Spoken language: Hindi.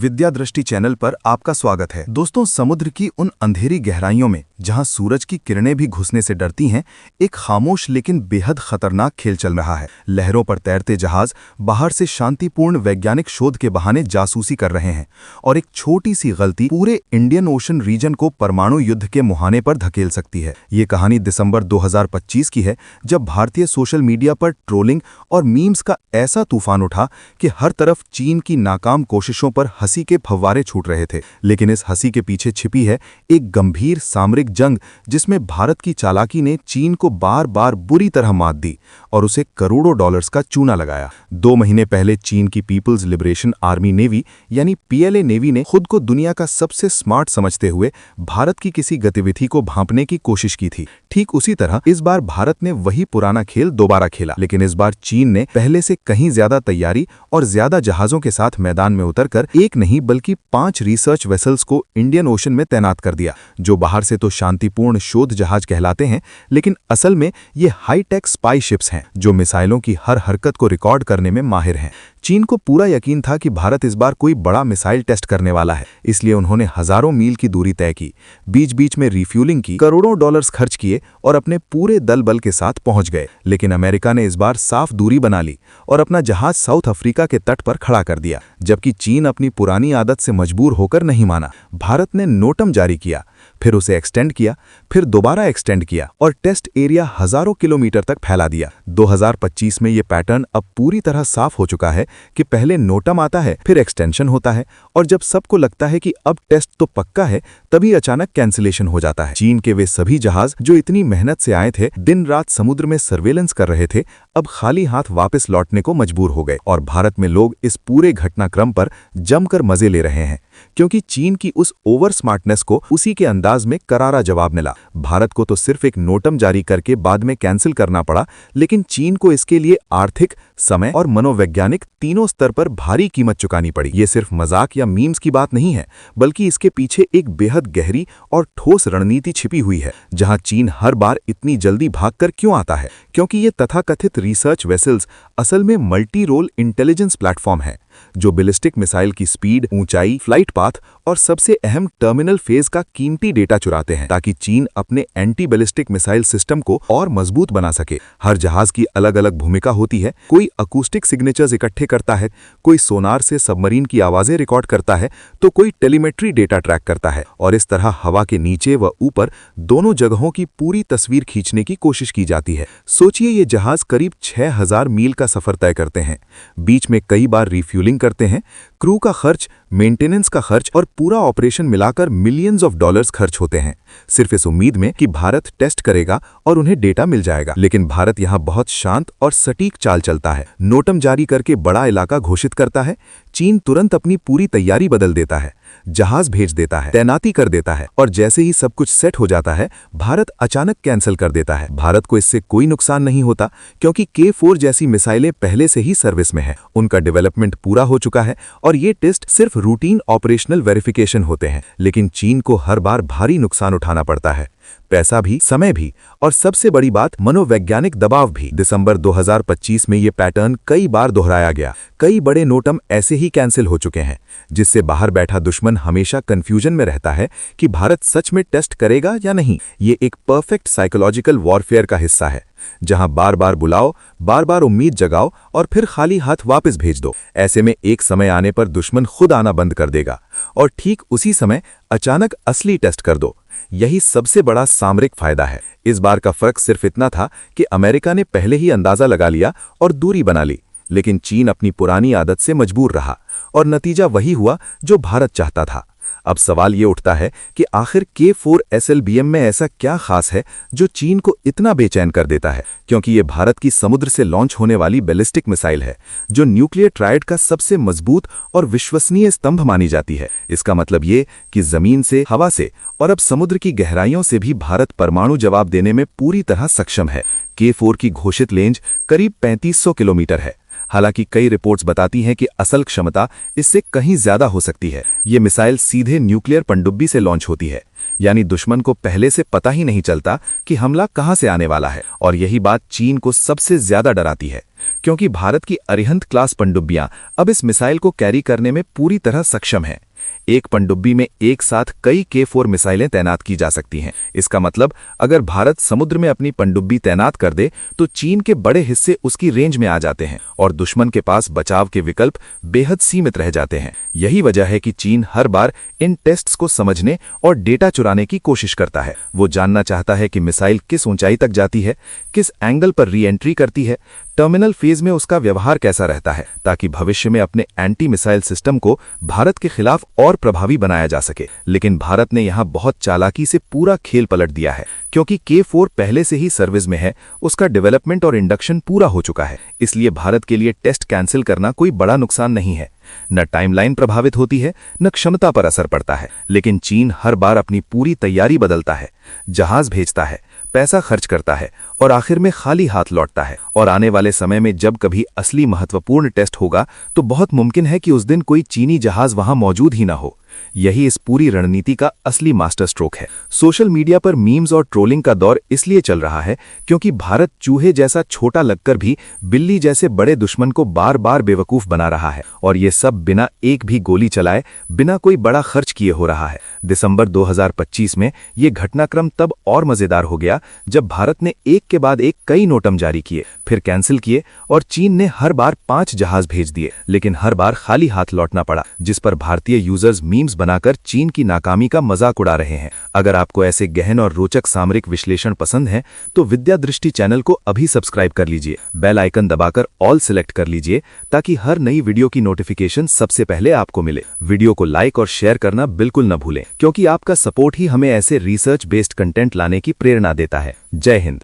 विद्या दृष्टि चैनल पर आपका स्वागत है। दोस्तों, समुद्र की उन अंधेरी गहराइयों में जहां सूरज की किरणें भी घुसने से डरती हैं, एक खामोश लेकिन बेहद खतरनाक खेल चल रहा है। लहरों पर तैरते जहाज बाहर से शांतिपूर्ण वैज्ञानिक शोध के बहाने जासूसी कर रहे हैं और एक छोटी सी गलती पूरे इंडियन ओशन रीजन को परमाणु युद्ध के मुहाने पर धकेल सकती है। ये कहानी दिसंबर 2025 की है, जब भारतीय सोशल मीडिया पर ट्रोलिंग और मीम्स का ऐसा तूफान उठा कि हर तरफ चीन की नाकाम कोशिशों पर हंसी के फव्वारे छूट रहे थे। लेकिन इस हंसी के पीछे छिपी है एक गंभीर सामरिक जंग, जिसमें भारत की चालाकी ने चीन को बार बार बुरी तरह मात दी और उसे करोड़ों डॉलर्स का चूना लगाया। 2 महीने पहले चीन की पीपल्स लिबरेशन आर्मी नेवी यानी PLA नेवी ने खुद को दुनिया का सबसे स्मार्ट समझते हुए भारत की किसी गतिविधि को भांपने की कोशिश की थी। ठीक उसी तरह इस बार भारत ने वही पुराना खेल दोबारा खेला, लेकिन इस बार चीन ने पहले से कहीं ज्यादा तैयारी और ज्यादा जहाजों के साथ मैदान में उतरकर एक नहीं बल्कि 5 रिसर्च वेसल्स को इंडियन ओशन में तैनात कर दिया, जो बाहर से तो शांतिपूर्ण शोध जहाज कहलाते हैं, लेकिन असल में ये हाईटेक स्पाई शिप्स हैं जो मिसाइलों की हर हरकत को रिकॉर्ड करने में माहिर हैं। चीन को पूरा यकीन था कि भारत इस बार कोई बड़ा मिसाइल टेस्ट करने वाला है, इसलिए उन्होंने हजारों मील की दूरी तय की, बीच बीच में रिफ्यूलिंग की, करोड़ों डॉलर्स खर्च किए और अपने पूरे दल बल के साथ पहुंच गए। लेकिन अमेरिका ने इस बार साफ दूरी बना ली और अपना जहाज साउथ अफ्रीका के तट पर खड़ा कर दिया। जबकि चीन अपनी पुरानी आदत से मजबूर होकर नहीं माना, भारत ने नोटम जारी किया, फिर उसे एक्सटेंड किया, फिर दोबारा एक्सटेंड किया और टेस्ट एरिया हजारों किलोमीटर तक फैला दिया। 2025 में ये पैटर्न अब पूरी तरह साफ हो चुका है कि पहले नोटम आता है, फिर एक्सटेंशन होता है और जब सबको लगता है कि अब टेस्ट तो पक्का है, तभी अचानक कैंसिलेशन हो जाता है। चीन के वे सभी जहाज जो इतनी मेहनत से आए थे, दिन रात समुद्र में सर्वेलेंस कर रहे थे, अब खाली हाथ वापस लौटने को मजबूर हो गए और भारत में लोग इस पूरे घटनाक्रम पर जमकर मजे ले रहे हैं, क्योंकि चीन की उस ओवर स्मार्टनेस को उसी के अंदाज में करारा जवाब मिला। भारत को तो सिर्फ एक नोटम जारी करके बाद में कैंसिल करना पड़ा, लेकिन चीन को इसके लिए आर्थिक, समय और मनोवैज्ञानिक तीनों स्तर पर भारी कीमत चुकानी पड़ी। ये सिर्फ मजाक या मीम्स की बात नहीं है, बल्कि इसके पीछे एक बेहद गहरी और ठोस रणनीति छिपी हुई है। जहां चीन हर बार इतनी जल्दी भागकर क्यों आता है? क्योंकि ये तथाकथित रिसर्च वेसल्स असल में मल्टी रोल इंटेलिजेंस प्लेटफॉर्म है, जो बैलिस्टिक मिसाइल की स्पीड, ऊंचाई, फ्लाइट पाथ और सबसे अहम टर्मिनल फेज का कीमती डेटा चुराते हैं, ताकि चीन अपने एंटी बैलिस्टिक मिसाइल सिस्टम को और मजबूत बना सके। हर जहाज की अलग अलग भूमिका होती है। कोई अकूस्टिक सिग्नेचर्स इकट्ठे करता है, कोई सोनार से सबमरीन की आवाजें रिकॉर्ड करता है, तो कोई टेलीमेट्री डेटा ट्रैक करता है और इस तरह हवा के नीचे व ऊपर दोनों जगहों की पूरी तस्वीर खींचने की कोशिश की जाती है। सोचिए, ये जहाज करीब 6000 मील का सफर तय करते हैं, बीच में कई बार रिफ्यूलिंग करते हैं, क्रू का खर्च, मेंटेनेंस का खर्च और पूरा ऑपरेशन मिलाकर मिलियंस ऑफ डॉलर्स खर्च होते हैं, सिर्फ इस उम्मीद में कि भारत टेस्ट करेगा और उन्हें डेटा मिल जाएगा। लेकिन भारत यहां बहुत शांत और सटीक चाल चलता है। नोटम जारी करके बड़ा इलाका घोषित करता है, चीन तुरंत अपनी पूरी तैयारी बदल देता है, जहाज भेज देता है, तैनाती कर देता है और जैसे ही सब कुछ सेट हो जाता है, भारत अचानक कैंसिल कर देता है। भारत को इससे कोई नुकसान नहीं होता, क्योंकि K4 जैसी मिसाइलें पहले से ही सर्विस में है, उनका डेवलपमेंट पूरा हो चुका है और ये टेस्ट सिर्फ रूटीन ऑपरेशनल वेरिफिकेशन होते हैं। लेकिन चीन को हर बार भारी नुकसान उठाना पड़ता है, पैसा भी, समय भी और सबसे बड़ी बात, मनोवैज्ञानिक दबाव भी। दिसंबर 2025 में ये पैटर्न कई बार दोहराया गया। कई बड़े नोटम ऐसे ही कैंसिल हो चुके हैं, जिससे बाहर बैठा दुश्मन हमेशा कंफ्यूजन में रहता है कि भारत सच में टेस्ट करेगा या नहीं। ये एक परफेक्ट साइकोलॉजिकल वॉरफेयर का हिस्सा है, जहां बार बार बुलाओ, बार बार उम्मीद जगाओ और फिर खाली हाथ वापस भेज दो। ऐसे में एक समय आने पर दुश्मन खुद आना बंद कर देगा और ठीक उसी समय अचानक असली टेस्ट कर दो। यही सबसे बड़ा सामरिक फायदा है। इस बार का फर्क सिर्फ इतना था कि अमेरिका ने पहले ही अंदाजा लगा लिया और दूरी बना ली, लेकिन चीन अपनी पुरानी आदत से मजबूर रहा और नतीजा वही हुआ जो भारत चाहता था। अब सवाल ये उठता है कि आखिर K4 SLBM में ऐसा क्या खास है जो चीन को इतना बेचैन कर देता है? क्योंकि ये भारत की समुद्र से लॉन्च होने वाली बैलिस्टिक मिसाइल है, जो न्यूक्लियर ट्रायड का सबसे मजबूत और विश्वसनीय स्तंभ मानी जाती है। इसका मतलब ये कि जमीन से, हवा से और अब समुद्र की गहराइयों से भी भारत परमाणु जवाब देने में पूरी तरह सक्षम है। K4 की घोषित रेंज करीब 3500 किलोमीटर है। हालांकि कई रिपोर्ट्स बताती हैं कि असल क्षमता इससे कहीं ज्यादा हो सकती है। ये मिसाइल सीधे न्यूक्लियर पनडुब्बी से लॉन्च होती है, यानी दुश्मन को पहले से पता ही नहीं चलता कि हमला कहां से आने वाला है। और यही बात चीन को सबसे ज्यादा डराती है, क्योंकि भारत की अरिहंत क्लास पनडुब्बियां अब इस मिसाइल को कैरी करने में पूरी तरह सक्षम हैं। एक पनडुब्बी में एक साथ कई K4 मिसाइलें तैनात की जा सकती हैं। इसका मतलब अगर भारत समुद्र में अपनी पनडुब्बी तैनात कर दे तो चीन के बड़े हिस्से उसकी रेंज में आ जाते हैं और दुश्मन के पास बचाव के विकल्प बेहद सीमित रह जाते हैं। यही वजह है कि चीन हर बार इन टेस्ट्स को समझने और डेटा चुराने की कोशिश करता है। वो जानना चाहता है कि मिसाइल किस ऊंचाई तक जाती है, किस एंगल पर री एंट्री करती है, टर्मिनल फेज में उसका व्यवहार कैसा रहता है, ताकि भविष्य में अपने एंटी मिसाइल सिस्टम को भारत के खिलाफ और प्रभावी बनाया जा सके। लेकिन भारत ने यहां बहुत चालाकी से पूरा खेल पलट दिया है। क्योंकि K4 पहले से ही सर्विस में है, उसका डेवलपमेंट और इंडक्शन पूरा हो चुका है, इसलिए भारत के लिए टेस्ट कैंसिल करना कोई बड़ा नुकसान नहीं है। न टाइमलाइन प्रभावित होती है, न क्षमता पर असर पड़ता है। लेकिन चीन हर बार अपनी पूरी तैयारी बदलता है, जहाज भेजता है, पैसा खर्च करता है और आखिर में खाली हाथ लौटता है। और आने वाले समय में जब कभी असली महत्वपूर्ण टेस्ट होगा तो बहुत मुमकिन है कि उस दिन कोई चीनी जहाज वहां मौजूद ही ना हो। यही इस पूरी रणनीति का असली मास्टर स्ट्रोक है। सोशल मीडिया पर मीम्स और ट्रोलिंग का दौर इसलिए चल रहा है क्योंकि भारत चूहे जैसा छोटा लगकर भी बिल्ली जैसे बड़े दुश्मन को बार बार बेवकूफ बना रहा है, और ये सब बिना एक भी गोली चलाए, बिना कोई बड़ा खर्च किए हो रहा है। दिसंबर 2025 में ये घटनाक्रम तब और मजेदार हो गया जब भारत ने एक के बाद एक कई नोटम जारी किए, फिर कैंसिल किए, और चीन ने हर बार 5 जहाज भेज दिए, लेकिन हर बार खाली हाथ लौटना पड़ा, जिस पर भारतीय यूजर्स मीम्स बनाकर चीन की नाकामी का मजाक उड़ा रहे हैं। अगर आपको ऐसे गहन और रोचक सामरिक विश्लेषण पसंद हैं, तो विद्या दृष्टि चैनल को अभी सब्सक्राइब कर लीजिए, बेल आइकन दबाकर ऑल सिलेक्ट कर लीजिए ताकि हर नई वीडियो की नोटिफिकेशन सबसे पहले आपको मिले। वीडियो को लाइक और शेयर करना बिल्कुल न भूलें, क्योंकि आपका सपोर्ट ही हमें ऐसे रिसर्च बेस्ड कंटेंट लाने की प्रेरणा देता है। जय हिंद।